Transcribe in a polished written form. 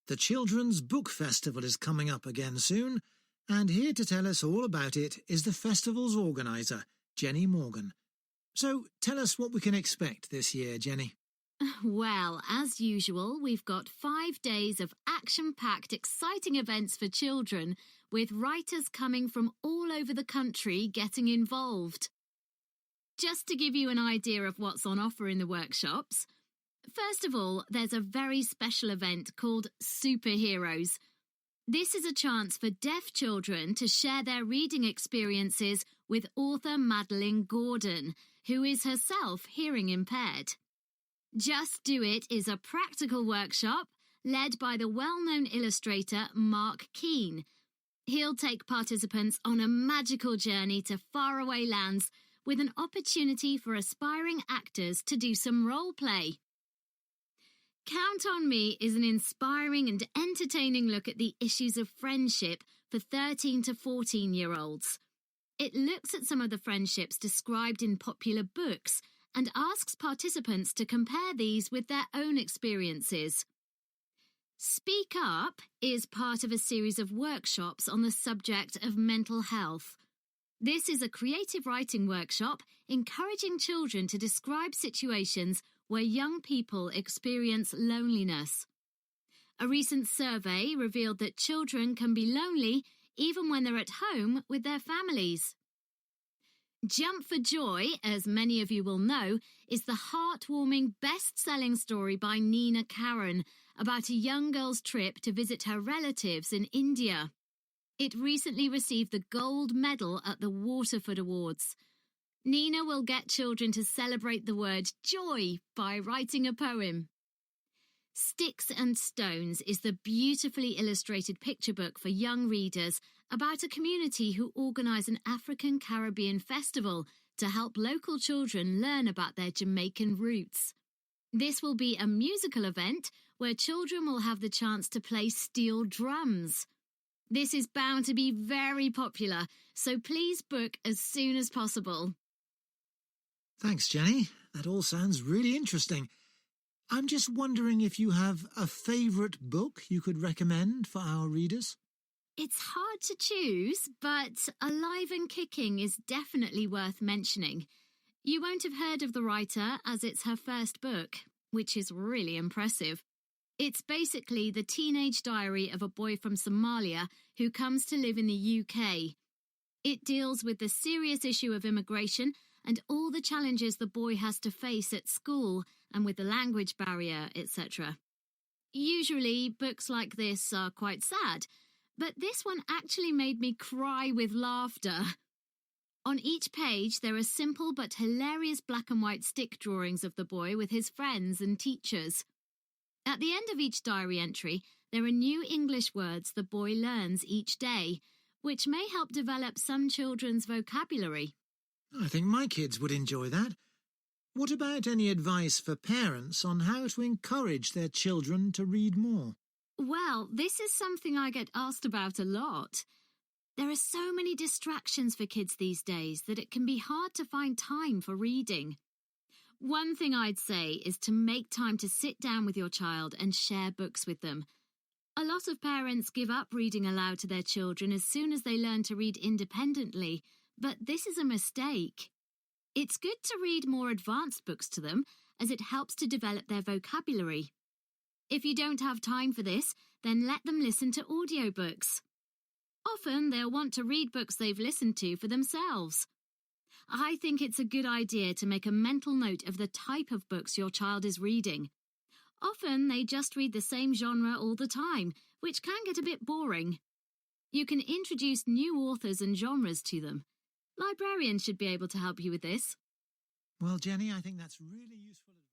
The Children's Book Festival is coming up again soon, and here to tell us all about it is the festival's organiser, Jenny Morgan. So tell us what we can expect this year, Jenny. Well, as usual, we've got 5 days of action-packed, exciting events for children, with writers coming from all over the country getting involved. Just to give you an idea of what's on offer in the workshops, first of all, there's a very special event called Superheroes. This is a chance for deaf children to share their reading experiences with author Madeline Gordon, who is herself hearing impaired. Just Do It is a practical workshop led by the well-known illustrator Mark Keane. He'll take participants on a magical journey to faraway lands with an opportunity for aspiring actors to do some role play. Count on Me is an inspiring and entertaining look at the issues of friendship for 13 to 14-year-olds. It looks at some of the friendships described in popular books and asks participants to compare these with their own experiences. Speak Up is part of a series of workshops on the subject of mental health. This is a creative writing workshop encouraging children to describe situations where young people experience loneliness. A recent survey revealed that children can be lonely even when they're at home with their families. Jump for Joy, as many of you will know, is the heartwarming best-selling story by Nina Karan about a young girl's trip to visit her relatives in India. It recently received the gold medal at the Waterford Awards. Nina will get children to celebrate the word joy by writing a poem. Sticks and Stones is the beautifully illustrated picture book for young readers about a community who organise an African Caribbean festival to help local children learn about their Jamaican roots. This will be a musical event where children will have the chance to play steel drums. This is bound to be very popular, so please book as soon as possible. Thanks, Jenny. That all sounds really interesting. I'm just wondering if you have a favourite book you could recommend for our readers? It's hard to choose, but Alive and Kicking is definitely worth mentioning. You won't have heard of the writer as it's her first book, which is really impressive. It's basically the teenage diary of a boy from Somalia who comes to live in the UK. It deals with the serious issue of immigration and all the challenges the boy has to face at school and with the language barrier, etc. Usually, books like this are quite sad, but this one actually made me cry with laughter. On each page, there are simple but hilarious black and white stick drawings of the boy with his friends and teachers. At the end of each diary entry, there are new English words the boy learns each day, which may help develop some children's vocabulary. I think my kids would enjoy that. What about any advice for parents on how to encourage their children to read more? Well, this is something I get asked about a lot. There are so many distractions for kids these days that it can be hard to find time for reading. One thing I'd say is to make time to sit down with your child and share books with them. A lot of parents give up reading aloud to their children as soon as they learn to read independently, but this is a mistake. It's good to read more advanced books to them, as it helps to develop their vocabulary. If you don't have time for this, then let them listen to audiobooks. Often they'll want to read books they've listened to for themselves. I think it's a good idea to make a mental note of the type of books your child is reading. Often they just read the same genre all the time, which can get a bit boring. You can introduce new authors and genres to them. Librarians should be able to help you with this. Well, Jenny, I think that's really useful advice.